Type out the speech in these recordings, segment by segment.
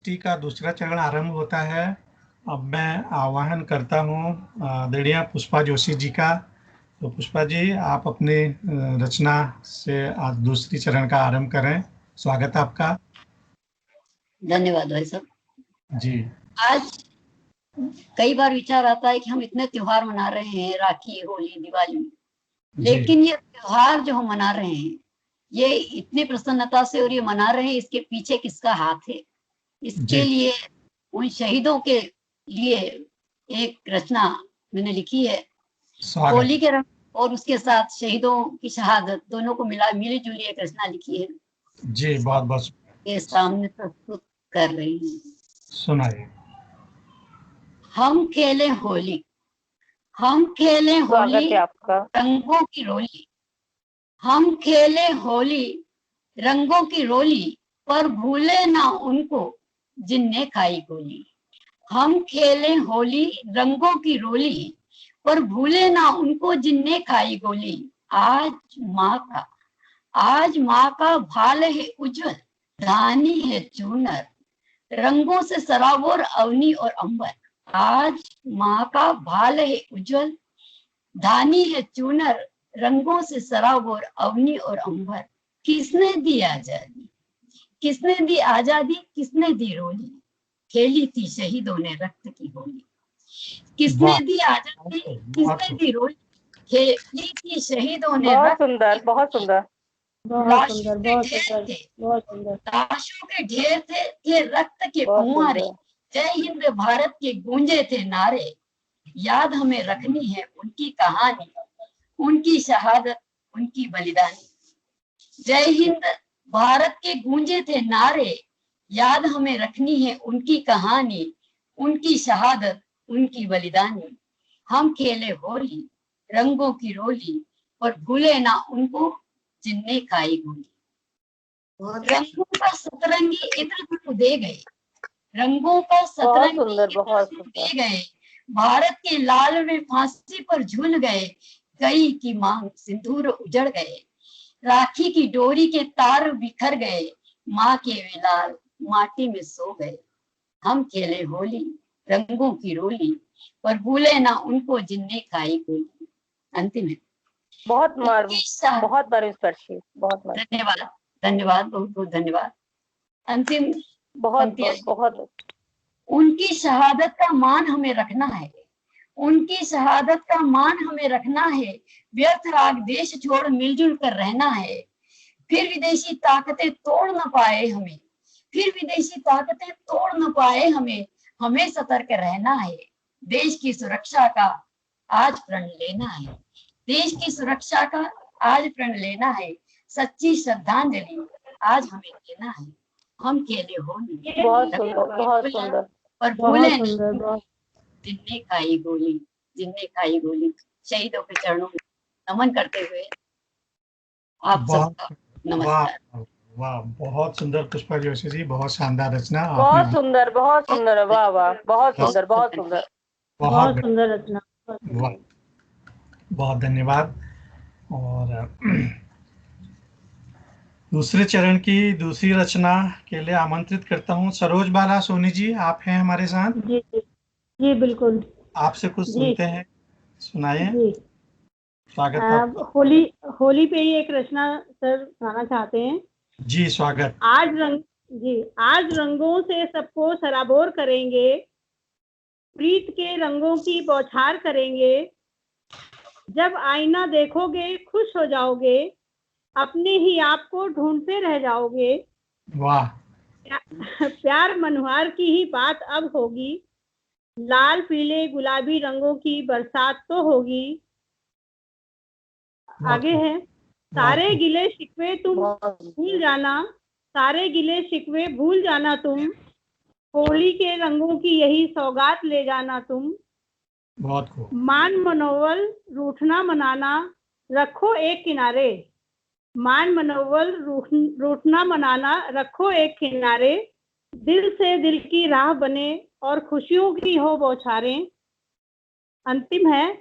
गोष्ठी का दूसरा चरण आरंभ होता है। अब मैं आह्वान करता हूँ आदरणीय पुष्पा जोशी जी का। तो पुष्पा जी, आप अपने रचना से आज दूसरी चरण का आरंभ करें। स्वागत है आपका। धन्यवाद भाई साहब जी। आज कई बार विचार आता है कि हम इतने त्योहार मना रहे हैं, राखी, होली, दिवाली, लेकिन ये त्योहार जो हम मना रहे हैं ये इतनी प्रसन्नता से और ये मना रहे हैं, इसके पीछे किसका हाथ है? इसके लिए उन शहीदों के लिए एक रचना मैंने लिखी है। होली के रंग और उसके साथ शहीदों की शहादत दोनों को मिली जुली एक रचना लिखी है जी। बहुत बहुत के सामने प्रस्तुत कर रही हूँ। सुनाइए। हम खेले होली, हम खेले होली, रंगों की रोली। हम खेले होली, रंगों की रोली, पर भूले ना उनको जिनने खाई गोली। हम खेले होली, रंगों की रोली, पर भूले ना उनको जिनने खाई गोली। आज माँ का भाल है उज्जवल, धानी है चूनर, रंगों से सराबोर अवनी और अंबर। आज माँ का भाल है उज्जवल, धानी है चूनर, रंगों से सराबोर अवनी और अंबर। किसने दी आजादी, किसने दी आजादी, किसने दी रोली, खेली थी शहीदों ने रक्त की होली। किसने दी आजादी, किसने दी रोली, खेली थी शहीदों ने। बहुत सुंदर, बहुत सुंदर, बहुत सुंदर, बहुत सुंदर। लाशों के ढेर थे रक्त के फुहारे, जय हिंद भारत के गूंजे थे नारे। याद हमें रखनी है उनकी कहानी, उनकी शहादत, उनकी बलिदानी। जय हिंद भारत के गूंजे थे नारे, याद हमें रखनी है उनकी कहानी, उनकी शहादत, उनकी बलिदानी। हम खेले होली, रंगों की रोली, और भूले ना उनको जिनने खाई गोली। रंगों का सतरंगी इत्र तुम दे गए, रंगों का सतरंगी इत्र तुम दे गए। भारत के लाल में फांसी पर झूल गए, कई की मांग सिंदूर उजड़ गए। राखी की डोरी के तार बिखर गए, माँ के वे लाल माटी में सो गए। हम खेले होली, रंगों की रोली, पर भूले ना उनको जिनने खाई गोली। अंतिम है। बहुत स्पर्शी, बहुत धन्यवाद, धन्यवाद, बहुत बहुत धन्यवाद। अंतिम बहुत उनकी शहादत का मान हमें रखना है, उनकी शहादत का मान हमें रखना है। व्यर्थ राग देश छोड़ मिलजुल कर रहना है, फिर विदेशी ताकतें तोड़ न पाए हमें, फिर विदेशी ताकतें तोड़ न पाए हमें। हमें सतर्क रहना है, देश की सुरक्षा का आज प्रण लेना है, देश की सुरक्षा का आज प्रण लेना है। सच्ची श्रद्धांजलि आज हमें देना है। हम खेले होली, बहुत सुंदर, पर भूले जिनने खाई गोली, जिनने खाई गोली। शहीदों के चरणों में नमन करते हुए आप सबका नमस्कार। वाह, बहुत सुंदर पुष्पा जोशी जी, बहुत शानदार रचना। बहुत सुंदर, बहुत सुंदर, वाह वाह, बहुत सुंदर, बहुत सुंदर, बहुत सुंदर रचना। बहुत धन्यवाद। और दूसरे चरण की दूसरी रचना के लिए आमंत्रित करता हूँ सरोज बाला सोनी जी, आप हैं हमारे साथ? जी जी जी बिल्कुल। आपसे कुछ सुनते हैं, सुनाइए। स्वागत है। होली पे ही एक रचना सर सुनाना चाहते हैं। जी स्वागत। आज रंगों से सबको सराबोर करेंगे, प्रीत के रंगों की बौछार करेंगे। जब आईना देखोगे खुश हो जाओगे, अपने ही आप को ढूंढते रह जाओगे। वाह। प्यार मनोहार की ही बात अब होगी, लाल पीले गुलाबी रंगों की बरसात तो होगी। आगे है, सारे गिले शिकवे तुम भूल जाना, सारे गिले शिकवे भूल जाना तुम, होली के रंगों की यही सौगात ले जाना तुम। बहुत खूब। मान मनोवल रूठना मनाना रखो एक किनारे, मान मनोवल रूठना मनाना रखो एक किनारे। दिल से दिल की राह बने और खुशियों की हो बौछारें। अंतिम है,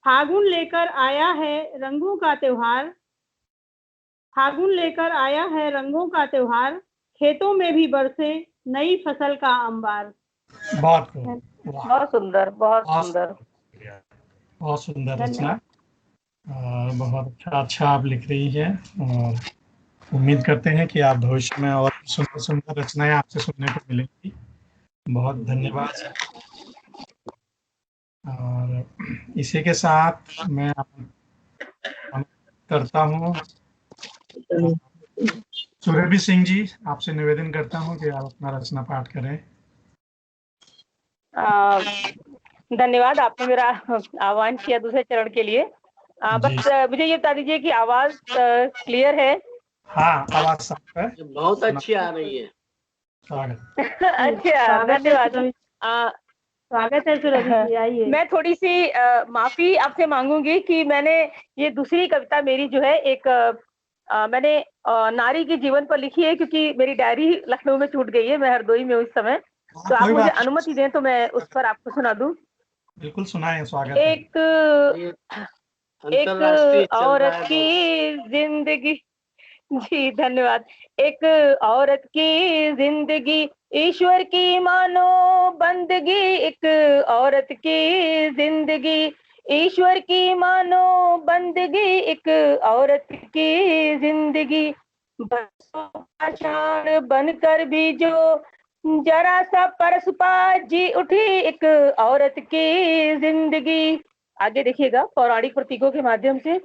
फागुन लेकर आया है रंगों का त्योहार, फागुन लेकर आया है रंगों का त्योहार। खेतों में भी बरसे नई फसल का अंबार। बहुत खूब, वाह, बहुत सुंदर, बहुत बहुत सुंदर। बढ़िया, बहुत सुंदर रचना। धन्यवाद। और बहुत अच्छा आप लिख रही है, और उम्मीद करते हैं कि आप भविष्य में और सुंदर सुंदर रचनाएं आपसे सुनने को मिलेंगी। बहुत धन्यवाद। और इसी के साथ मैं करता हूँ, सुरभि सिंह जी, आपसे निवेदन करता हूँ कि आप अपना रचना पाठ करें। धन्यवाद, आपने मेरा आह्वान किया दूसरे चरण के लिए। जी। बस मुझे ये बता दीजिए कि आवाज क्लियर है? हाँ, आवाज साफ है, बहुत अच्छी आ रही है। स्वागत। अच्छा, स्वागत है धन्यवाद। सुरभि, स्वागत है सुरभि जी, आइए। मैं थोड़ी सी माफी आपसे मांगूंगी कि मैंने ये दूसरी कविता मेरी जो है एक मैंने नारी के जीवन पर लिखी है, क्योंकि मेरी डायरी लखनऊ में छूट गई है, मैं हरदोई में हूँ इस समय। तो आप कोई मुझे बात अनुमति दें तो मैं उस पर आपको सुना दूं। बिल्कुल सुनाएं, स्वागत है। एक ये एक अंतरराष्ट्रीय चल रहा औरत है बहुत। की जिंदगी, जी धन्यवाद। एक औरत की जिंदगी ईश्वर की मानो बंदगी, एक औरत की जिंदगी ईश्वर की मानो बंदगी, एक औरत की जिंदगी पाषाण बनकर भी जो जरा सा परसपा जी उठी, एक औरत की जिंदगी। आगे देखिएगा पौराणिक प्रतीकों के माध्यम से।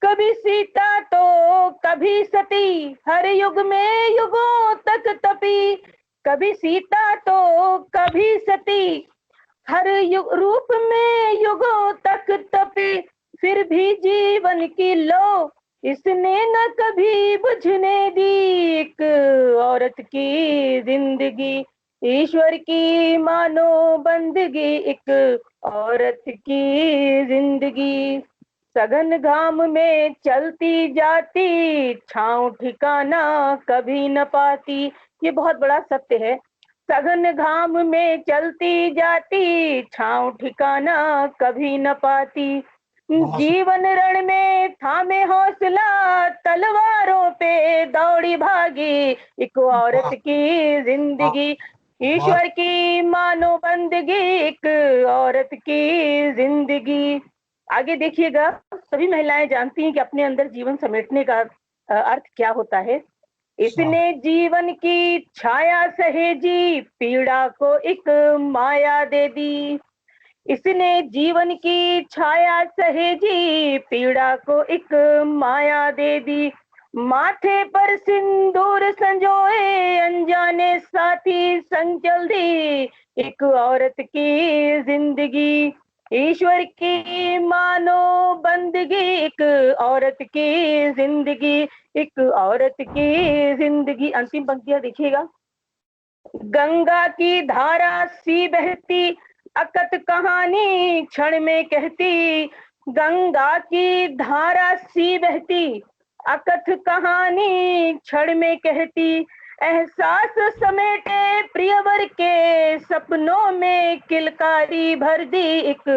कभी सीता तो कभी सती, हर युग में युगों तक तपी, कभी सीता तो कभी सती, हर युग रूप में युगों तक तपी, फिर भी जीवन की लो इसने न कभी बुझने दी, एक औरत की जिंदगी ईश्वर की मानो बंदगी, एक औरत की जिंदगी सघन घाम में चलती जाती, छांव ठिकाना कभी न पाती। ये बहुत बड़ा सत्य है। सघन घाम में चलती जाती, छांव ठिकाना कभी न पाती, जीवन रण में थामे हौसला, तलवारों पे दौड़ी भागी, एक औरत की जिंदगी ईश्वर की मानो बंदगी, एक औरत की जिंदगी। आगे देखिएगा, सभी महिलाएं जानती हैं कि अपने अंदर जीवन समेटने का अर्थ क्या होता है। इसने जीवन की छाया सहेजी, पीड़ा को एक माया दे दी, इसने जीवन की छाया सहेजी, पीड़ा को एक माया दे दी, माथे पर सिंदूर संजोए अनजाने साथी संग चल दी, एक औरत की जिंदगी ईश्वर की मानो बंदगी, एक औरत की जिंदगी, एक औरत की जिंदगी। अंतिम पंक्तियां देखिएगा। गंगा की धारा सी बहती, अकत कहानी क्षण में कहती, गंगा की धारा सी बहती, अकथ कहानी क्षण में कहती, एहसास समेटे प्रियवर के सपनों में किलकारी भर दी, एक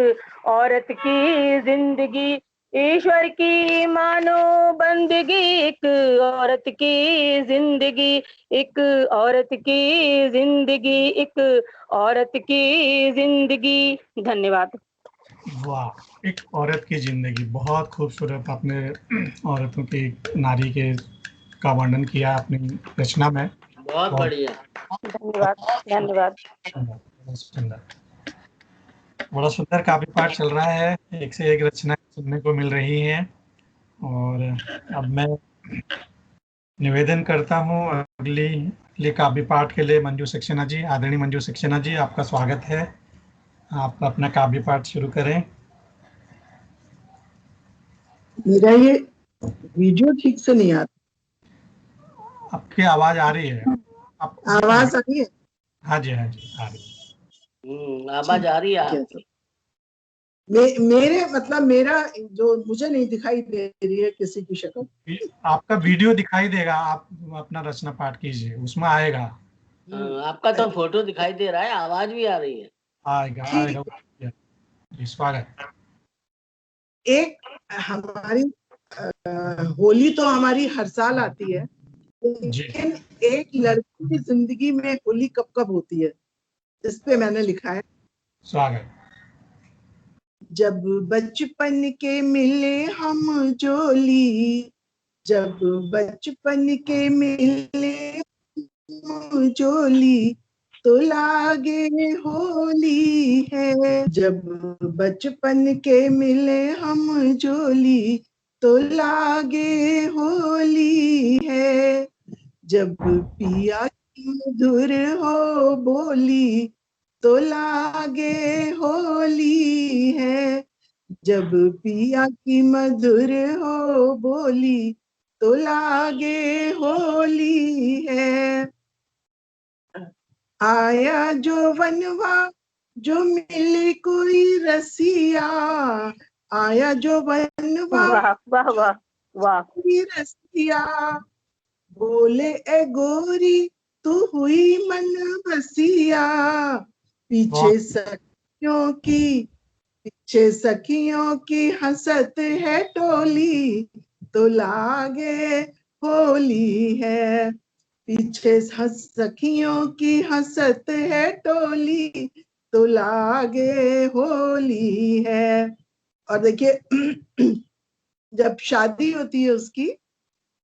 औरत की जिंदगी ईश्वर की मानो बंदगी, एक औरत की जिंदगी, एक औरत की जिंदगी, एक औरत की जिंदगी। धन्यवाद। वाह, एक औरत की जिंदगी, बहुत खूबसूरत आपने औरतों की, नारी के का वर्णन किया अपनी रचना में। बहुत बढ़िया। धन्यवाद, धन्यवाद। बहुत सुंदर, बड़ा सुंदर काव्य पाठ चल रहा है, एक से एक रचना सुनने को मिल रही हैं। और अब मैं निवेदन करता हूँ अगली काव्य पाठ के लिए मंजू सक्सेना जी, आदरणीय मंजू सक्सेना जी, आपका स्वागत है। आप अपना काव्य पाठ शुरू करें। मेरा ये वीडियो ठीक से नहीं आता। आपकी आवाज आ रही है। आप आवाज आ रही है? हाँ जी, हाँ जी, आ रही है। आवाज आ रही है ठीक है, आपकी। मेरे मतलब मेरा जो मुझे नहीं दिखाई दे रही है किसी की शक्ल। आपका वीडियो दिखाई देगा, आप अपना रचना पाठ कीजिए, उसमें आएगा। आपका तो फोटो दिखाई दे रहा है, आवाज भी आ रही है। आएगा आएगा जी, स्वागत। एक हमारी होली तो हमारी हर साल आती है, लेकिन एक लड़की की जिंदगी में होली कब कब होती है, इस पे मैंने लिखा है, स्वागत। जब बचपन के मिले हम जोली, जब बचपन के मिले हम जोली, तो लागे होली है। जब बचपन के मिले हम जोली, तो लागे होली है। जब पिया की मधुर हो बोली, तो लागे होली है। जब पिया की मधुर हो बोली, तो लागे होली है। आया जो वनवा जो मिले कोई रसिया, आया जो वनवा वाह वाह वाह वाह। कोई रसिया, बोले ए गोरी तू हुई मन बसिया, पीछे सखियों की, पीछे सखियों की हंसत है टोली, तो लागे होली है। पीछे सखियों की हंसत है टोली, तो लागे होली है। और देखिए जब शादी होती है उसकी,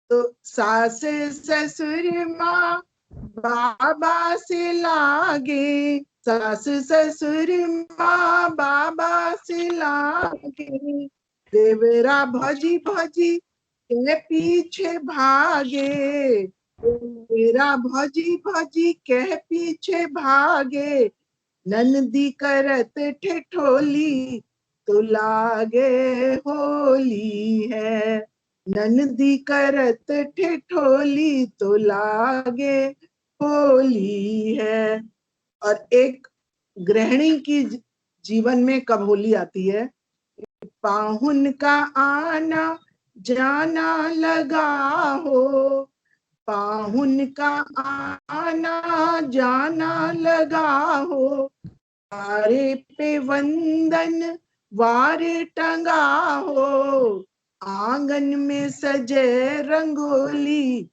तो सास ससुर माँ बाबा से लागे, सास ससुर माँ बाबा से लागे, देवरा भौजी भौजी के पीछे भागे, देवरा भौजी भौजी के पीछे भागे, ननदी करत ठिठोली, तो लागे होली है। ननदी करत ठिठोली, तो लागे होली है। और एक गृहिणी की जीवन में कब होली आती है, पाहुन का आना जाना लगा हो, पाहुन का आना जाना लगा हो, द्वारे पे वंदन वार टंगा हो, आंगन में सजे रंगोली,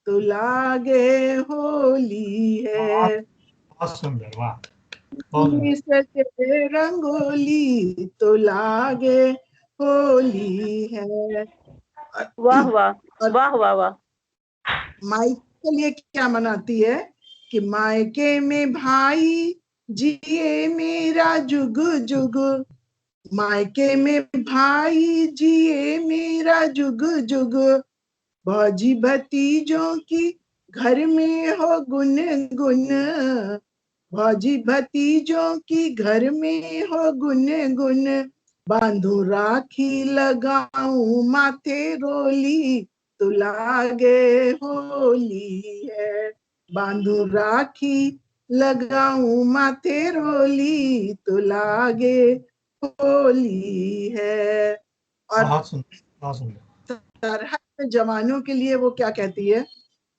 तो लागे होली है। बहुत सुंदर, वाह, बहुत सुंदर। सजे रंगोली, तो लागे होली है। वाह वाह और वाह वाह वाह। मायके के लिए क्या मनाती है कि मायके में भाई जिए मेरा जुग जुग, मायके में भाई जिए मेरा जुग जुग, भौजी भतीजों की घर में हो गुन गुन, भौजी भतीजों की घर में हो गुन गुन, बांधू राखी लगाऊं माथे रोली, तो लागे होली है। बांधू राखी लगाऊं माथे रोली, तो लागे होली है। और बहुत सुंदर, बहुत सुंदर। सरहद जवानों के लिए वो क्या कहती है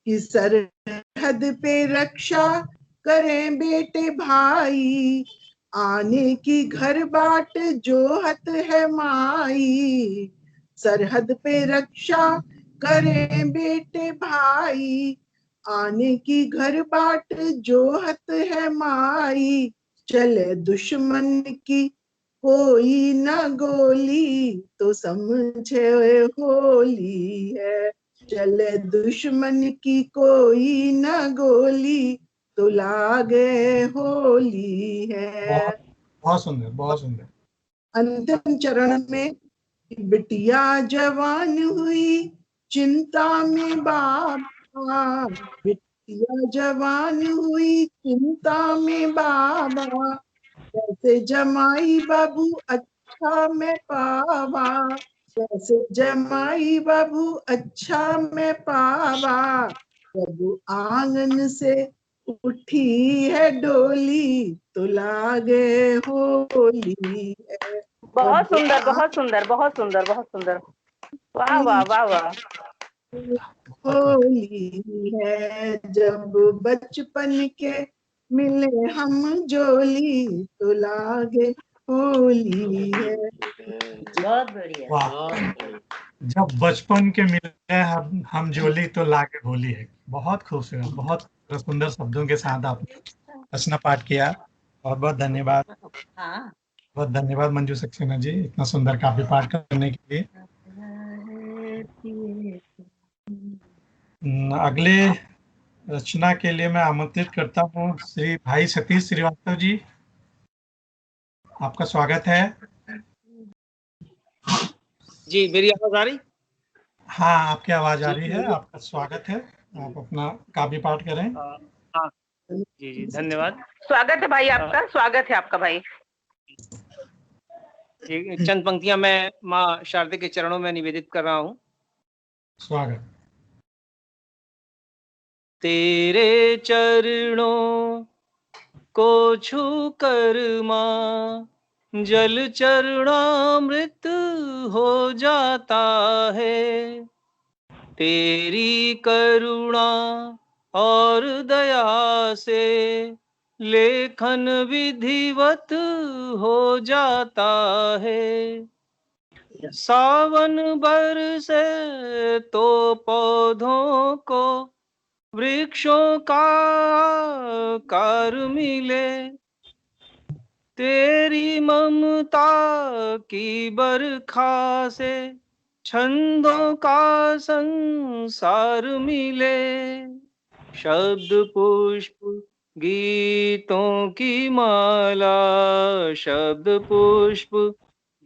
कि सरहद पे रक्षा करें बेटे भाई, आने की घर बाट जोहत है माई, सरहद पे रक्षा करें बेटे भाई, आने की घर बाट जोहत है माई, चले दुश्मन की कोई ना गोली, तो समझे होली है। चले दुश्मन की कोई ना गोली, तो लागे होली है। बहुत बहुत सुंदर, बहुत सुंदर। अंतिम चरण में, बिटिया जवान हुई चिंता में बाबा, बिटिया जवान हुई चिंता में बाबा, कैसे जमाई बाबू अच्छा मैं पावा, कैसे जमाई बाबू अच्छा मैं पावा, बाबू आंगन से उठी है डोली, तो लागे होली है। बहुत जब सुंदर बहुत सुंदर बहुत सुंदर बहुत सुंदर। वाह वाह वाह वाह। होली है, जब बचपन के मिले हम जोली, तो लागे होली है। बहुत बढ़िया, वाह। बहुत बढ़िया। जब बचपन के मिले हम जोली तो लागे होली है। बहुत खूबसूरत, बहुत सुंदर शब्दों के साथ आपने रचना पाठ किया। बहुत बहुत धन्यवाद। हाँ। बहुत धन्यवाद मंजू सक्सेना जी, इतना सुंदर काव्य पाठ करने के लिए। अगले रचना के लिए मैं आमंत्रित करता हूँ श्री भाई सतीश श्रीवास्तव जी, आपका स्वागत है। जी, मेरी आवाज आ रही? हाँ, आपकी आवाज आ जी, रही है, आपका स्वागत है। आप अपना काव्य पाठ करें। हाँ, जी, धन्यवाद। स्वागत है भाई आपका, स्वागत है आपका भाई। ये चंद पंक्तियां मैं माँ शारदे के चरणों में निवेदित कर रहा हूँ। स्वागत। तेरे चरणों को छू कर माँ जल चरणामृत हो जाता है। तेरी करुणा और दया से लेखन विधिवत हो जाता है। सावन बरसे तो पौधों को वृक्षों का आकार मिले। तेरी ममता की बरखा से छंदों का संसार मिले। शब्द पुष्प गीतों की माला, शब्द पुष्प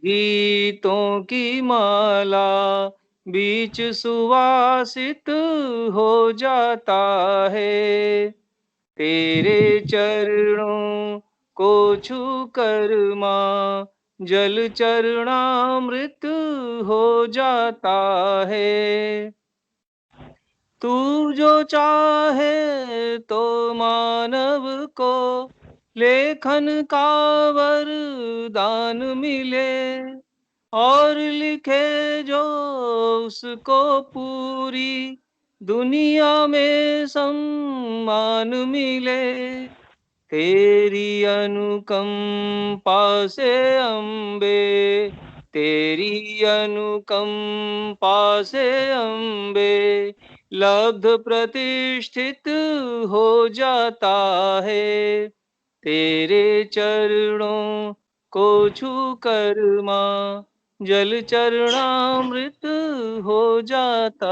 गीतों की माला बीच सुवासित हो जाता है। तेरे चरणों को छू कर माँ जल चरणामृत हो जाता है। तू जो चाहे तो मानव को लेखन का वरदान मिले, और लिखे जो उसको पूरी दुनिया में सम्मान मिले। तेरी अनुकंपा से अम्बे, तेरी अनुकंपा से अम्बे लब्ध प्रतिष्ठित हो जाता है। तेरे चरणों को छू कर माँ जल चरणामृत हो जाता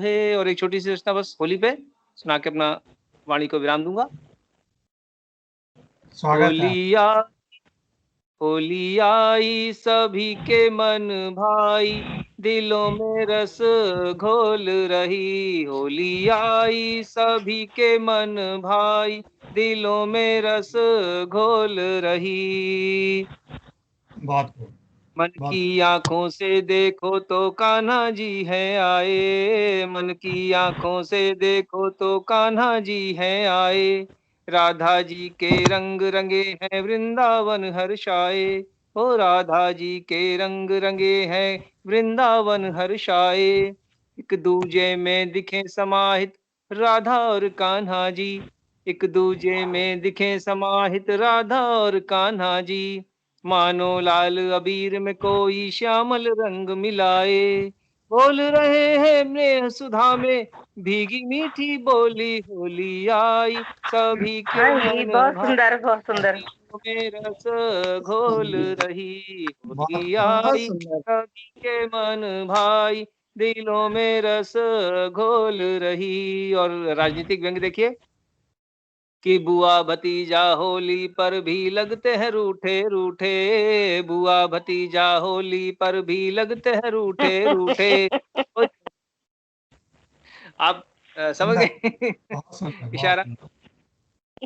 है। और एक छोटी सी रचना बस होली पे सुना के अपना वाणी को विराम दूंगा। स्वागत है। होली आई सभी के मन भाई, दिलों में रस घोल रही। होली आई सभी के मन भाई, दिलों में रस घोल रही। बहुत खूब। मन की आंखों से देखो तो कान्हा जी है आए, मन की आंखों से देखो तो कान्हा जी है आए। राधा जी के रंग रंगे हैं वृंदावन हर्षाए, ओ राधा जी के रंग रंगे हैं वृंदावन हर्षाए। एक दूजे में दिखे समाहित राधा और कान्हा जी, एक दूजे में दिखे समाहित राधा और कान्हा जी। मानो लाल अबीर में कोई श्यामल रंग मिलाए। बोल रहे हैं स्नेह सुधा में भीगी मीठी बोली। होली आई सभी के हाँ, मन बहुत भाई, सुंदर, बहुत सुंदर। में रस घोल रही। होली बहुत आई सुंदर। सभी के मन भाई, दिलों में रस घोल रही। और राजनीतिक व्यंग देखिए कि बुआ भतीजा होली पर भी लगते हैं रूठे रूठे, बुआ भतीजा होली पर भी लगते हैं रूठे रूठे। आप समझ गए बहुत सुंदर, बहुत इशारा सुंदर।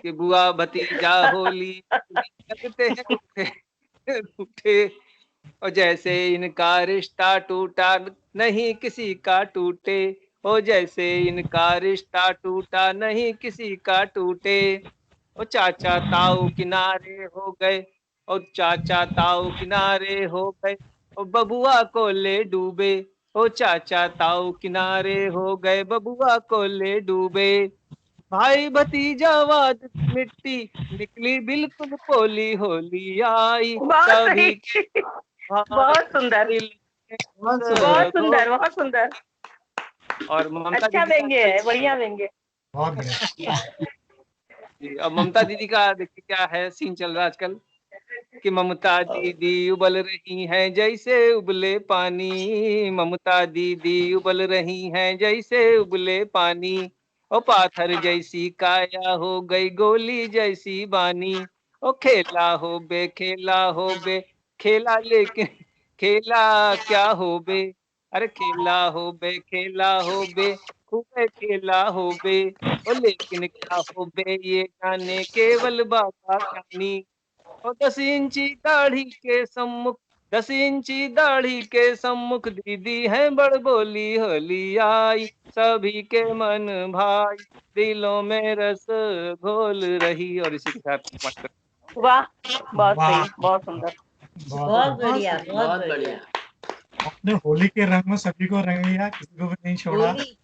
कि बुआ भतीजा होली पर भी लगते हैं रूठे रूठे। और जैसे इनका रिश्ता टूटा नहीं किसी का टूटे, ओ जैसे इनका रिश्ता टूटा नहीं किसी का टूटे। ओ चाचा ताऊ किनारे हो गए, ओ चाचा ताऊ किनारे हो गए, ओ बबुआ को ले डूबे। ओ चाचा ताऊ किनारे हो गए, बबुआ को ले डूबे। भाई भतीजावाद मिट्टी निकली बिल्कुल पोली होली आई। बहुत सभी सही। के बहुत सुंदर, दिल बहुत बहुत सुंदर। सुंदर, बहुत सुंदर। और ममता अच्छा दीदी का व्यंग्य है, बढ़िया व्यंग्य। बहुत बढ़िया। जी, अब ममता दीदी का देखिए क्या है सीन चल रहा है आजकल कि ममता दीदी उबल रही हैं जैसे उबले पानी। ममता दीदी उबल रही हैं जैसे उबले पानी। ओ पाथर जैसी काया हो गई गोली जैसी बानी। ओ खेला हो बे खेला लेकिन खेला क्या हो बे। अरे खेला हो बे खूब खेला हो बे। ओ लेकिन क्या हो बे ये गाने केवल बाबा कहानी। और 10 इंची दाढ़ी के सम्मुख 10 इंची दाढ़ी के सम्मुख दीदी है बड़ बोली होली आई। सभी के मन भाई दिलों में रस घोल रही। और इसी के साथ वाह, बहुत वाह, सही, बहुत सुंदर। बहुत बहुत बढ़िया। बढ़िया, बहुत बढ़िया। आपने होली के रंग में सभी को रंग लिया, किसी को भी नहीं छोड़ा। होली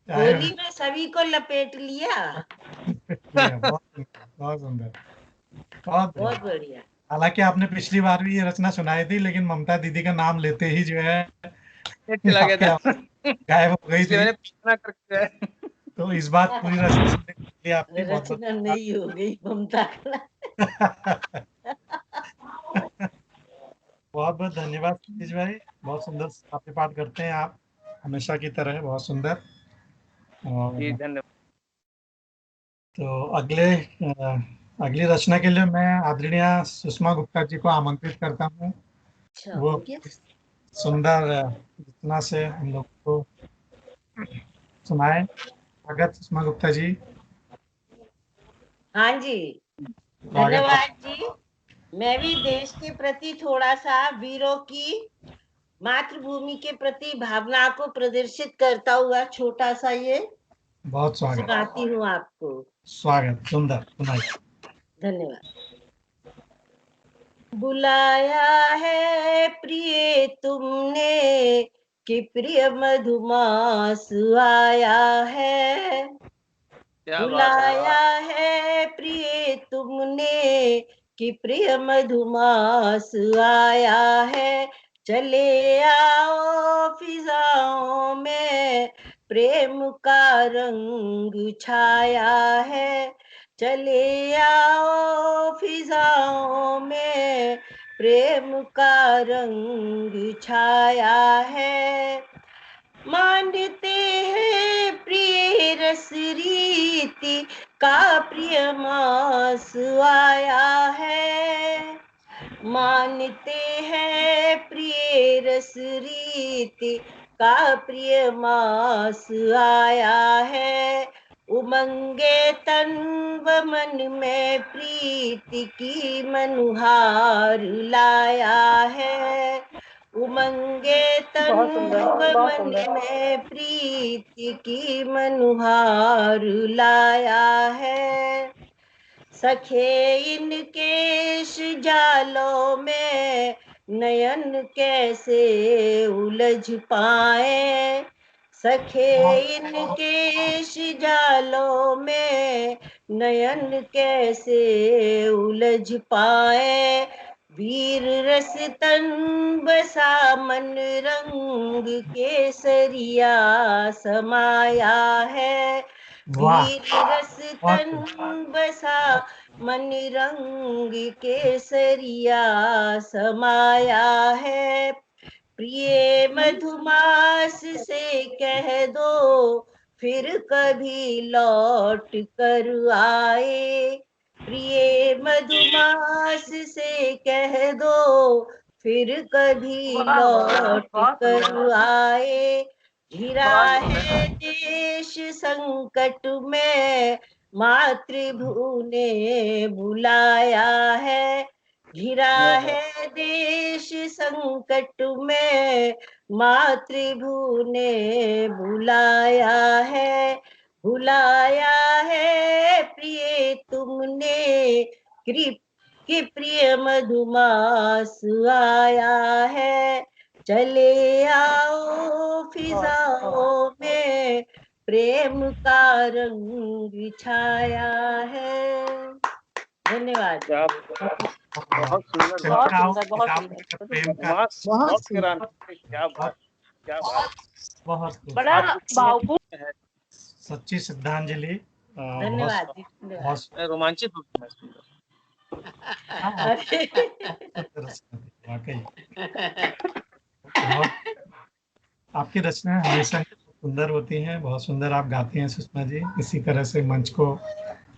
चाहे होली में सभी को लपेट लिया। लिया। बहुत सुंदर, बहुत सुंदर, बहुत बहुत बढ़िया। बढ़िया। हालांकि आपने पिछली बार भी ये रचना सुनाई थी, लेकिन ममता दीदी का नाम लेते ही जो है चला गया आपकी था आवाज गायब हो गई इसलिए थी। मैंने प्रार्थना करके तो इस बार पूरी रचना सुनने के लिए आपकी बहुत बहुत रचना नहीं हो गई ममता बहुत बहुत धन्यवाद सतीश भाई। बहुत सुंदर काव्य पाठ करते हैं आप, हमेशा की तरह बहुत सुंदर। जी और धन्यवाद। तो अगली रचना के लिए मैं आदरणीय सुषमा गुप्ता जी को आमंत्रित करता हूँ। अच्छा, वो हो गया। सुंदर रचना से हम लोग को सुनाए। स्वागत सुषमा गुप्ता जी। हाँ जी, स्वागत। धन्यवाद जी। मैं भी देश के प्रति थोड़ा सा वीरों की मातृभूमि के प्रति भावना को प्रदर्शित करता हुआ छोटा सा ये बहुत स्वागत, सुनाती हूँ आपको। स्वागत, सुंदर सुनाइए। धन्यवाद। बुलाया है प्रिय तुमने कि प्रिय मधुमास आया है। क्या बात है। बुलाया है प्रिय तुमने कि प्रिय मधुमास आया है। चले आओ फिजाओं में प्रेम का रंग छाया है। चले आओ फिजाओं में प्रेम का रंग छाया है। मानते हैं प्रिय रस रीति का प्रिय मास आया है। मानते हैं प्रिय रस रीति का प्रिय मास आया है। उमंगे तन व मन में प्रीति की मनुहार लाया है। उमंगे तन बहुत सुंदर, व बहुत मन सुंदर। में प्रीति की मनुहार लाया है। सखे इन केश जालों में नयन कैसे उलझ पाए। सखे इन केश जालों में नयन कैसे उलझ पाए। वीर रस तन बसा मन रंग केसरिया समाया है। वीर रस तन बसा मन रंग केसरिया समाया है। प्रिय मधुमास से कह दो फिर कभी लौट कर आए। प्रिय मधुमास से कह दो फिर कभी वाह, वाह, लौट बहुत कर सुंदर, आए। घिरा बहुत है सुंदर। देश संकट में मातृभू ने बुलाया है। घिरा है देश संकट में मातृभू ने बुलाया है। बुलाया है प्रिय तुमने कि प्रिय मधुमास आया है। चले आओ फिजाओं में प्रेम का रंग छाया है। धन्यवाद। क्या बहुत सुंदर, बहुत आओ, सुंदर, बहुत किताब सुंदर। में प्रेम का बहुत बहुत कराना, क्या बात, क्या बात। बहुत बड़ा भावपूर्ण है। सच्ची श्रद्धांजलि। धन्यवाद जी, बहुत धन्यवाद। मैं रोमांचित हो गया, मैं सुनकर। वाकई बहुत आपकी रचनाएं हमेशा ही सुंदर होती हैं, बहुत सुंदर आप गाती हैं सुषमा जी। इसी तरह से मंच को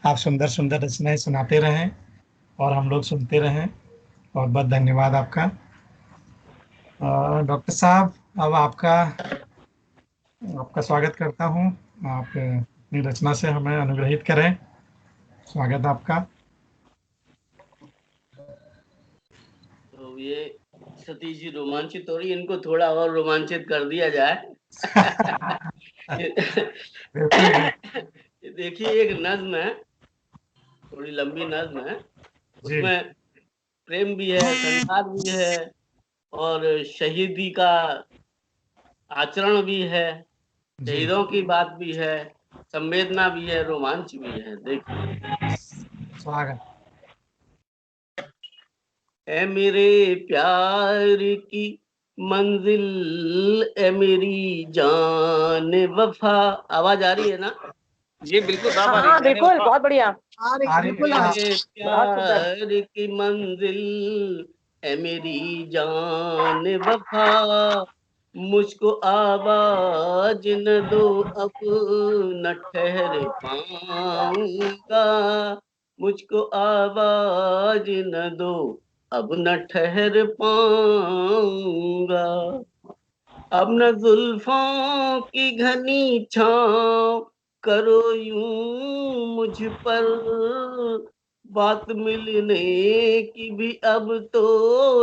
आप सुंदर सुंदर रचनाएं सुनाते रहें और हम लोग सुनते रहें। बहुत बहुत धन्यवाद आपका। डॉक्टर साहब, अब आपका स्वागत करता हूं। आप अपनी रचना से हमें अनुग्रहित करें। स्वागत आपका। तो ये सतीश जी रोमांचित हो रही है, इनको थोड़ा और रोमांचित कर दिया जाए। देखिए, एक नज्म है, थोड़ी लंबी नज्म है, उसमें प्रेम भी है, संसार भी है, और शहीदी का आचरण भी है, शहीदों की बात भी है, संवेदना भी है, रोमांच भी है। देखिए, स्वागत। ए मेरे प्यार की मंजिल, ए मेरी जान वफा। आवाज आ रही है ना? ये बिल्कुल साफ आ रही हाँ है, जाने बिल्कुल, वफा। बहुत बढ़िया। बिल्कुल मेरे प्यार की मंजिल, ए मेरी जान वफा, मुझको आवाज न दो अब न ठहर पाऊंगा, मुझको आवाज न दो अब न ठहर पाऊंगा, अब न जुल्फों की घनी छाँव करो यूं मुझ पर, बात मिलने की भी अब तो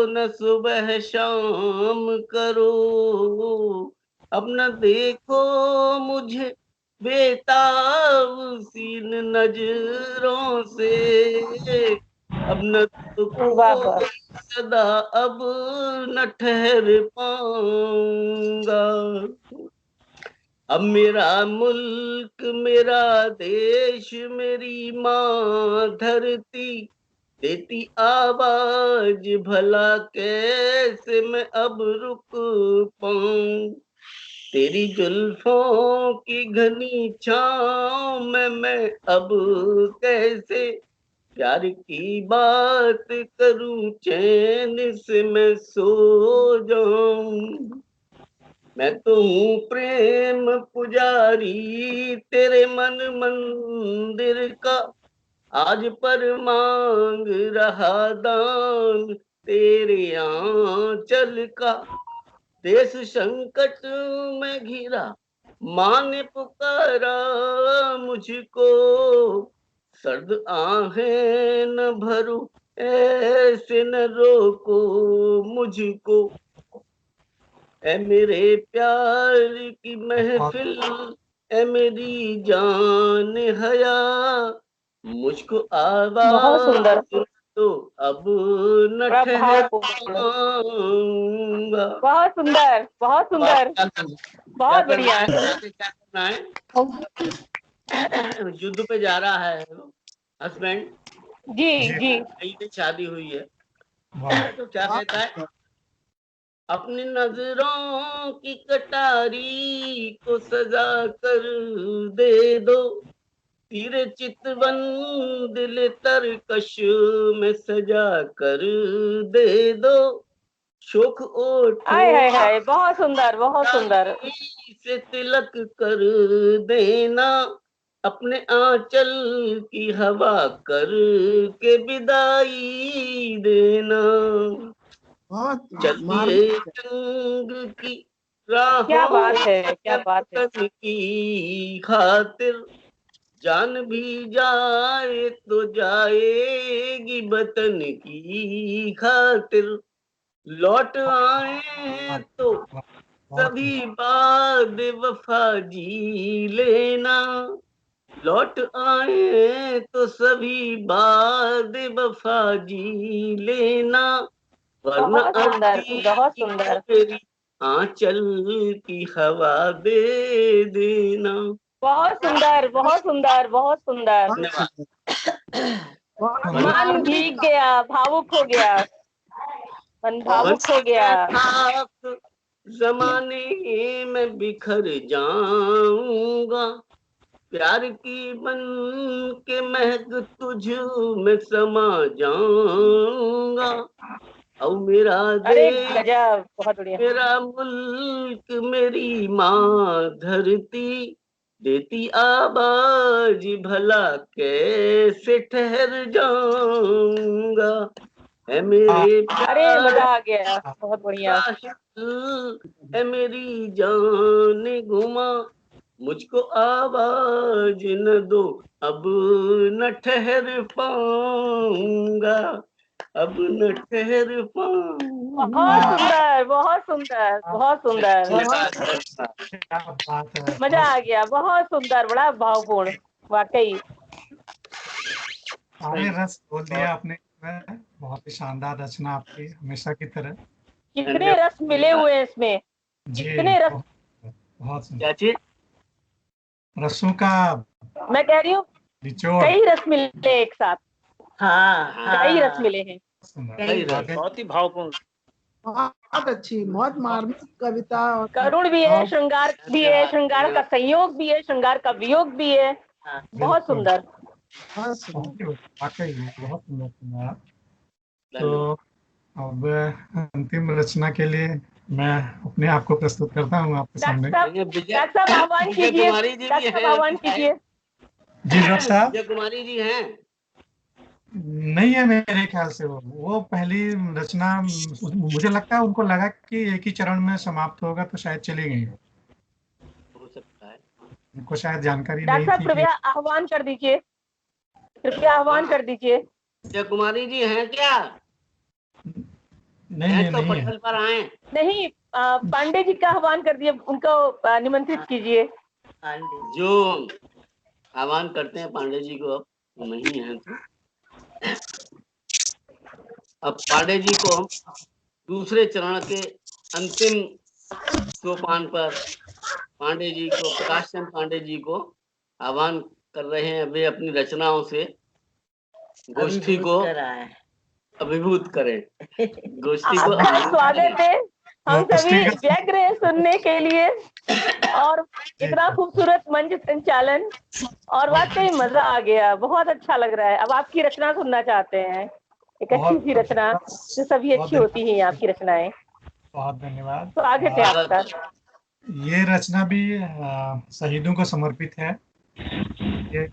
न सुबह शाम करो, अब न देखो मुझे बेताब सीन नजरों से, अब न वाह वाह। सदा अब न ठहर पाऊंगा, अब मेरा मुल्क मेरा देश मेरी माँ धरती देती आवाज, भला कैसे मैं अब रुक पाऊं, तेरी जुल्फों की घनी छाँव में मैं अब कैसे प्यार की बात करूं, चैन से मैं सो जाऊं, मैं तो हूँ प्रेम पुजारी तेरे मन मंदिर का, आज पर मांग रहा दान तेरे आंचल का, देश संकट में घिरा माँ ने पुकारा मुझको, सर्द आहें न भरो ऐसे न रोको मुझको, ऐ मेरे प्यार की महफिल, ऐ मेरी जान हया, मुझको बहुत सुंदर। आवाज तो अब न बड़ा ठहर भावपूर्ण। पाऊंगा। बहुत सुंदर, बहुत सुंदर, बहुत बढ़िया। क्या करना है? युद्ध पे जा रहा है हस्बैंड जी जी। नई से शादी हुई है, तो क्या कहता है, अपनी नजरों की कटारी को सजा कर दे दो, तीरे चितवन दिल तरकश में सजा कर दे दो, शोक हाय हाय ओठों हाय, बहुत सुंदर, बहुत सुंदर। से तिलक कर देना, अपने आंचल की हवा कर के विदाई देना, चलिए जंग की क्या राहों बात है, क्या बात है। वतन की खातिर, जान भी जाए तो जाएगी वतन की खातिर, लौट आए तो सभी बाद वफा जी लेना, लौट आए तो सभी बाद वफा जी लेना, वरना बहुत सुंदर, अर्थी बहुत सुंदर। मेरी आंचल की हवा दे देना। बहुत सुंदर, बहुत सुंदर, बहुत सुंदर। मन भीग गया, भावुक हो गया, मन भावुक हो गया। जमाने में बिखर जाऊंगा, प्यार की बन के महक तुझ में समा जाऊंगा। और मेरा अरे देश, गजब, बहुत बढ़िया। मेरा मुल्क, मेरी माँ धरती देती आवाज, भला कैसे ठहर जाऊंगा। है मेरे अरे मजा आ गया, बहुत बढ़िया। है मेरी जान घुमा, मुझको आवाज न दो, अब न ठहर पाऊंगा, अब न ठहर पाऊंगा। बहुत सुंदर, बहुत सुंदर, बहुत सुंदर। क्या बात है, मजा आ गया, बहुत सुंदर, बड़ा भावपूर्ण, वाकई। सारे रस बोल दिया आपने। बहुत ही शानदार रचना आपकी, हमेशा की तरह। कितने रस मिले हुए हैं इसमें, जी, कितने रस। बहुत सुंदर। क्या चीज? रसों का मैं कह रही हूँ निचोड़। कई रस मिले एक साथ, कई रस मिले हैं। बहुत ही भावपूर्ण। बहुत अच्छी, बहुत मार्मिक कविता। और करुण भी है, श्रृंगार भी है, श्रृंगार का संयोग भी है, श्रृंगार का वियोग भी है। बहुत सुंदर। वाकई बहुत सुंदर सुना। तो अब अंतिम रचना के लिए मैं अपने आप को प्रस्तुत करता हूँ आपके सामने। डॉक्टर साहब आह्वान कीजिए, डॉक्टर साहब आह्वान कीजिए। जी डॉक्टर साहब। विजय कुमारी जी हैं? नहीं है मेरे ख्याल से। वो पहली रचना, मुझे लगता है उनको लगा कि एक ही चरण में समाप्त होगा तो शायद चली गई। हो सकता है, उनको शायद जानकारी डॉक्टर नहीं साहब थी। कृपया आह्वान कर दीजिए, कृपया आह्वान कर दीजिए। विजय कुमारी जी हैं क्या? नहीं तो नहीं है। पटल पर आए। नहीं, पांडे जी का आह्वान कर दिए, उनको निमंत्रित कीजिए। जो आह्वान करते हैं पांडे जी को, अब नहीं है तो अब पांडे जी को हम दूसरे चरण के अंतिम सोपान पर पांडे जी को, प्रकाश चंद पांडे जी को आह्वान कर रहे हैं। वे अपनी रचनाओं से गोष्ठी को अभिभूत करें, गोष्ठी को आपका स्वागत है, हम सभी गोष्ठी व्यग्र हैं सुनने के लिए। और इतना खूबसूरत मंच संचालन, और वाकई मजा आ गया, बहुत अच्छा लग रहा है। अब आपकी रचना सुनना चाहते हैं, एक अच्छी सी रचना जो सभी अच्छी होती है आपकी रचनाएं। बहुत धन्यवाद। स्वागत है आपका। ये रचना भी शहीदों को समर्पित है। ये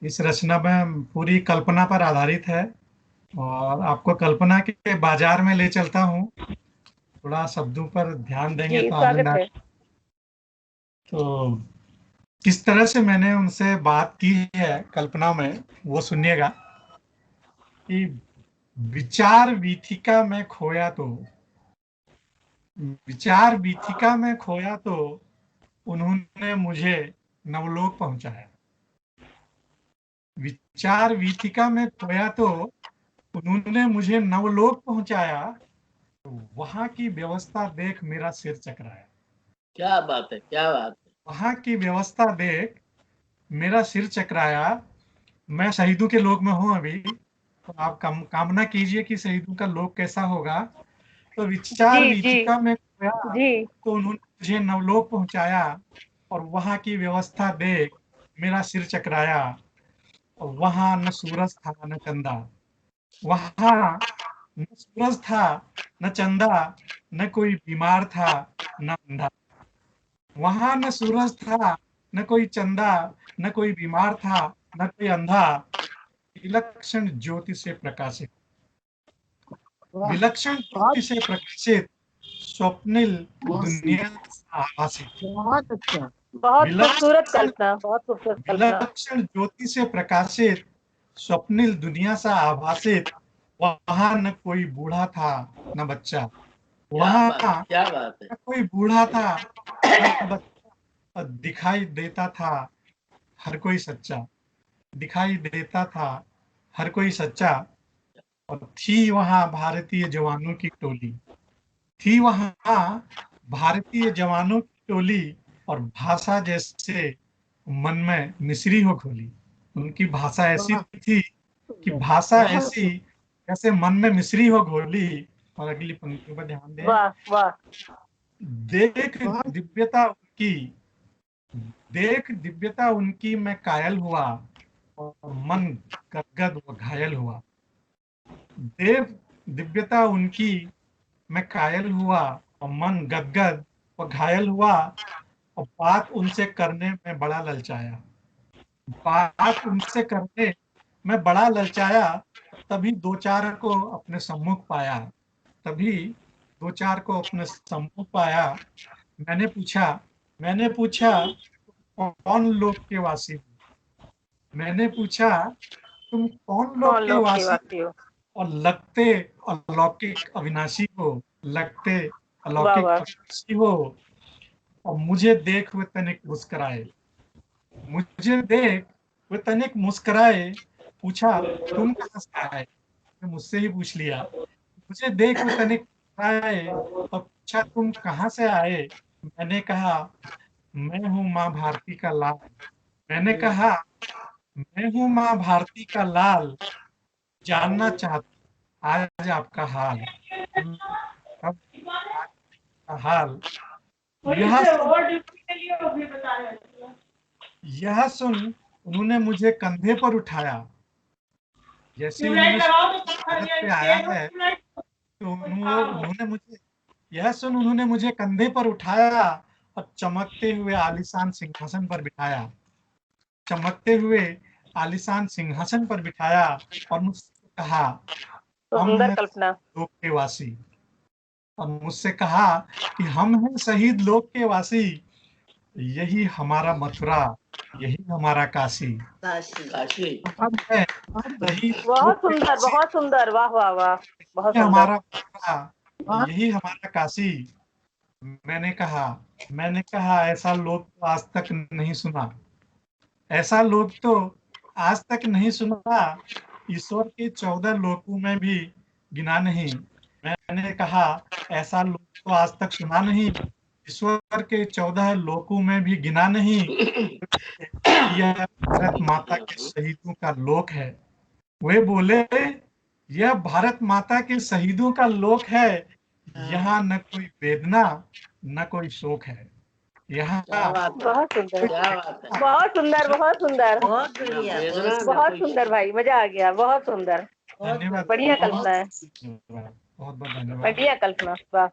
इस रचना में पूरी कल्पना पर आधारित है, और आपको कल्पना के बाजार में ले चलता हूँ। थोड़ा शब्दों पर ध्यान देंगे तो आनंद आए। तो किस तरह से मैंने उनसे बात की है कल्पना में, वो सुनिएगा। कि विचार वीथिका में खोया तो, विचार वीथिका में खोया तो उन्होंने मुझे नवलोक पहुंचाया। विचार वीथिका में खोया तो उन्होंने मुझे नवलोक पहुंचाया, तो वहां की व्यवस्था देख मेरा सिर चकराया। क्या बात है, क्या बात है। वहां की व्यवस्था देख मेरा सिर चकराया। मैं शहीदों के लोक में हूं अभी, तो आप कामना कीजिए कि शहीदों का लोक कैसा होगा। तो विचार वीथिका में खोया तो उन्होंने मुझे नवलोक पहुंचाया, और वहां की व्यवस्था देख मेरा सिर चकराया। और वहां न सूरज था न चंदा, वहां न सूरज था न चंदा, न कोई बीमार था न अंधा। वहां न सूरज था न कोई चंदा, न कोई बीमार था न कोई अंधा। विलक्षण ज्योति से प्रकाशित, विलक्षण ज्योति से प्रकाशित स्वप्निल दुनिया आभासित। बहुत अच्छा, बहुत खूबसूरत कल्पना, बहुत खूबसूरत कल्पना। विलक्षण ज्योति से प्रकाशित स्वप्निल दुनिया सा आभासित। वहां न कोई बूढ़ा था न बच्चा, वहां क्या बात है। न कोई बूढ़ा था न बच्चा, दिखाई देता था हर कोई सच्चा, दिखाई देता था हर कोई सच्चा। और थी वहां भारतीय जवानों की टोली, थी वहां भारतीय जवानों की टोली। और भाषा जैसे मन में मिस्री हो घोली। उनकी भाषा ऐसी थी कि भाषा ऐसी जैसे मन में मिस्री हो घोली। और अगली पंक्ति पर ध्यान दें। वाह वाह। देख दिव्यता उनकी, देख दिव्यता उनकी मैं कायल हुआ और मन गदगद व घायल हुआ। देव दिव्यता उनकी मैं कायल हुआ और मन गदगद व घायल हुआ और बात उनसे करने में बड़ा ललचाया। बात उनसे करने में बड़ा ललचाया, तभी दो चार को अपने सम्मुख पाया। तभी दो चार को अपने सम्मुख पाया। मैंने पूछा कौन लोक के वासी हो। मैंने पूछा तुम कौन लोक के वासी हो और लगते अलौकिक अविनाशी हो। लगते अलौकिक अविनाशी हो। और मुझे देख वे तनिक मुस्कुराए। मुझे देख वे तनिक मुस्कुराए। पूछा तुम कहाँ से आए। मुझसे ही पूछ लिया। मुझे देख वे तनिक मुस्कुराए और पूछा तुम कहाँ से आए। मैंने कहा मैं हूँ माँ भारती का लाल। मैंने कहा मैं हूँ माँ भारती का लाल। जानना चाहता आज आपका हाल। अब आपका हाल। यह सुन उन्होंने मुझे कंधे पर उठाया। जैसे उन्होंने भारत पे आया है तो उन्होंने मुझे, यह सुन उन्होंने मुझे कंधे पर उठाया और चमकते हुए आलीशान सिंहासन पर बिठाया। चमकते हुए आलीशान सिंहासन पर बिठाया और मुझसे कहा हम हैं लोक के वासी। और मुझसे कहा कि हम हैं शहीद लोक के वासी। यही हमारा मथुरा, यही हमारा काशी। हम हैं शहीद बहुत सुंदर, बहुत सुंदर। वाह वाह वाह, बहुत सुंदर। हमारा मथुरा, यही हमारा काशी। मैंने कहा ऐसा लोक तो आज तक नहीं सुना। ऐसा लोक तो आज तक नहीं सुना। ईश्वर के 14 लोकों में भी गिना नहीं। मैंने कहा ऐसा लोक तो आज तक सुना नहीं। ईश्वर के 14 लोकों में भी गिना नहीं। यह भारत माता के शहीदों का लोक है। वे बोले यह भारत माता के शहीदों का लोक है। यहाँ न कोई वेदना न कोई शोक है। यहाँ बहुत सुंदर, बहुत सुंदर, बहुत सुंदर, बहुत बढ़िया, बहुत सुंदर भाई, मजा आ गया। बहुत सुंदर, धन्यवाद। बढ़िया कल्पना है। बहुत बहुत धन्यवाद। बढ़िया कल्पना। वाह,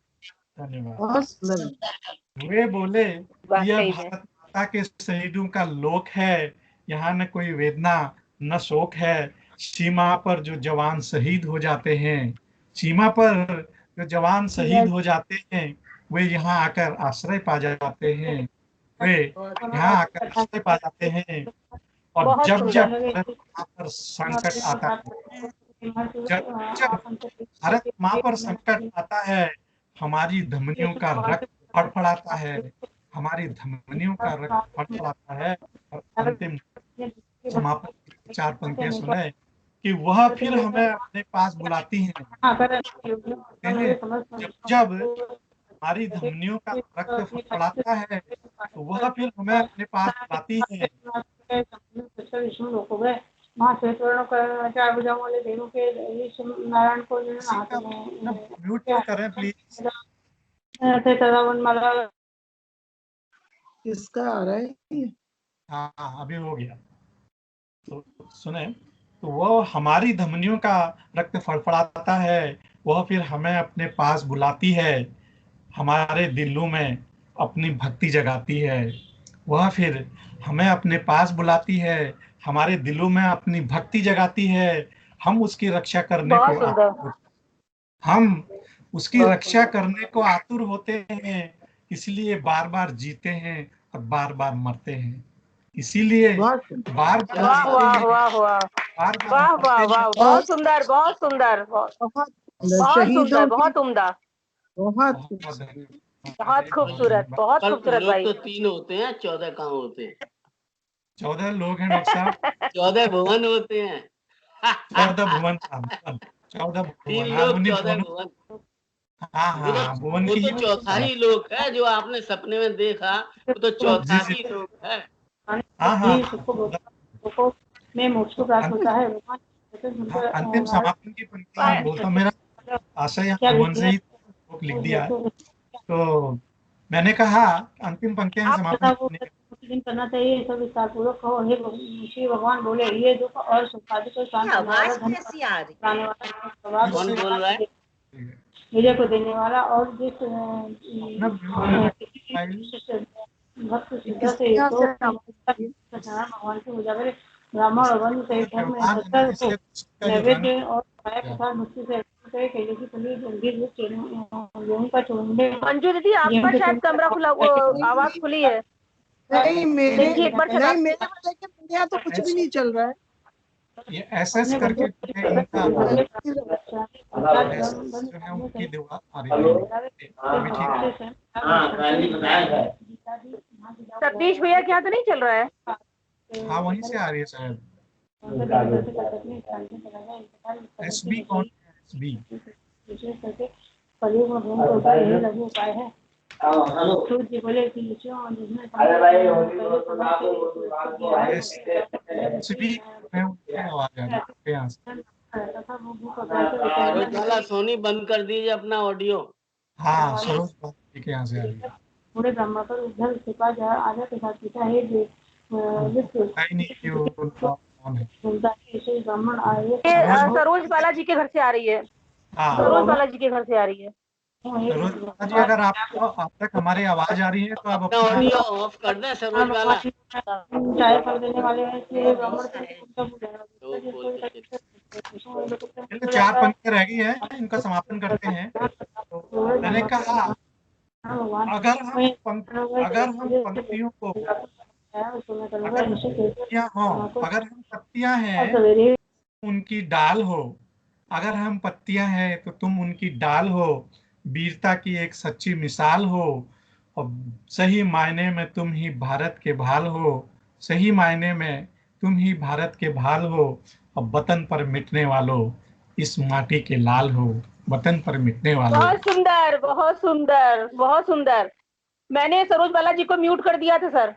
धन्यवाद। वे बोले यह भारत माता के शहीदों का लोक है। यहाँ न कोई वेदना न शोक है। सीमा पर जो जवान शहीद हो जाते हैं, सीमा पर जो जवान शहीद हो जाते हैं, वे यहाँ आकर आश्रय पा जाते हैं। वे यहाँ आकर आश्रय पा जाते हैं। और जब जब माँ पर संकट आता है, जब भारत माँ पर संकट आता है, हमारी धमनियों का रक्त फड़फड़ाता है। हमारी धमनियों का रक्त फड़फड़ाता है। और अंतिम समापन 4 पंक्तियां सुने कि वह फिर हमें अपने पास बुलाती हैं। जब जब हमारी धमनियों का रक्त फड़फड़ाता है तो वह फिर हमें अपने पास बुलाती है। नारायण को म्यूट तो करें प्लीज। किसका आ रहा है? हाँ अभी हो गया। तो सुने तो वो हमारी धमनियों का रक्त फड़फड़ाता है। वह फिर हमें अपने पास बुलाती है। हमारे दिलों में अपनी भक्ति जगाती है। वह फिर हमें अपने पास बुलाती है। हमारे दिलों में अपनी भक्ति जगाती है। हम उसकी रक्षा करने को हम उसकी रक्षा करने को आतुर होते हैं। इसलिए बार बार जीते हैं और बार बार मरते हैं। इसीलिए बार बार वाह वाह वाह वाह वाह वाह वाह, बहुत सुंदर, बहुत सुंदर, बहुत सुंदर, बहुत उम्दा, बहुत खूबसूरत, बहुत खूबसूरत भाई। तो 3 होते हैं, 14 कहाँ होते हैं? 14 लोग हैं डॉक्टर साहब। 14 भुवन होते हैं। 14 भुवन, 14 3 लोग 14 भुवन। हाँ भुवन वो की तो चौथा ही लोक है जो आपने सपने में देखा। वो तो चौथा ही लोक है। हाँ हाँ सबको सबको में मोक्ष को प्राप्त होता है भगवान हाँ, अंतिम समापन की पंक्ति मैं बोलता हूँ। मेरा आशा यहाँ भगवान से ही बुक लिख दिया है। तो मैंने कहा अंतिम पंक्तियां समापन करने के प्रतिदिन करना चाहिए, सब विस्तार पूर्वक हो। हे श्री भगवान बोले, ये दुख और संपादित को शांत करने वाला, आवाज धन कैसी आ रही बनाने वाला, स्वभाव कौन बोल रहा है? विजय को देने वाला और जिस भक्त श्रद्धा से तो भगवान की पूजा करे। ब्राह्मण और वन सहित धर्म में नैवेद्य और खाया प्रसाद मुक्ति से केले की फली गंभीर गेहूं का चूरन। मंजू दीदी आपका शायद कमरा खुला, वो आवाज खुली है। नहीं मेरे देखिए एक बार नहीं चला मेरे वाले के मेरे यहाँ तो कुछ भी नहीं चल रहा है। ये एसएस करके इनका जो है उनकी दीवार आ रही है। अभी ठीक है। सतीश भैया के यहाँ तो नहीं चल रहा है? हाँ वहीं से आ रही है शायद। एसबी कौन है? एसबी विशेष करके कलयुग में भूमि होता है, यही लघु उपाय है। सूर्य जी बोले कि जिसमें एसबी में उनकी आवाज आ रही है यहाँ से। सरोज सोनी बंद कर दीजिए अपना ऑडियो। हाँ सरोज बाबू के यहाँ से आ रही है। पूरे ब्रह्मा पर उद्धव कृपा जा आदर के साथ पीता है जो नहीं कि वो कौन है। ब्राह्मण आए ये सरोज बालाजी के घर से आ रही है। हाँ सरोज बालाजी के घर से आ रही है। सरोज बालाजी, अगर आपको आप तक हमारी आवाज आ रही है तो आप अपना अपना ऑडियो ऑफ कर दें सरोज वाला। चाय फल देने वाले हैं इसलिए ब्राह्मण तो 4 पंक्तियां रह गई है, इनका समापन करते हैं। तो मैंने कहा अगर हम पंक्तियों को अगर हम पत्तियां हैं उनकी डाल हो, अगर हम पत्तियां हैं तो तुम उनकी डाल हो, वीरता की एक सच्ची मिसाल हो, और सही मायने में तुम ही भारत के भाल हो, सही मायने में तुम ही भारत के भाल हो, और वतन पर मिटने वालों इस माटी के लाल हो, वतन पर मिटने वालों। बहुत सुंदर, बहुत सुंदर, बहुत सुंदर। मैंने सरोज बालाजी को म्यूट कर दिया था सर,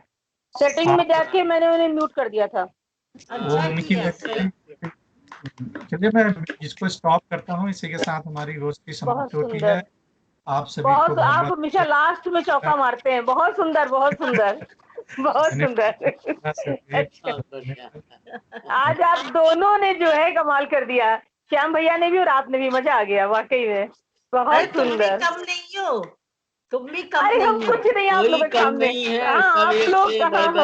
सेटिंग में जाके मैंने उन्हें म्यूट कर दिया था। वो उनकी चलिए मैं इसको स्टॉप करता हूँ। इसी के साथ हमारी रोज की समाप्ति होती है। आप सभी को आप हमेशा लास्ट में चौका मारते हैं। बहुत सुंदर, बहुत सुंदर, बहुत सुंदर। आज आप दोनों ने जो है कमाल कर दिया, श्याम भैया ने भी और आपने भी। मजा आ गया वाकई में, बहुत सुंदर। कम नहीं हो, तुम भी कम अरे नहीं हम हो। कुछ नहीं आप लोगों के सामने। नहीं है, हाँ, आप लोग कहाँ हम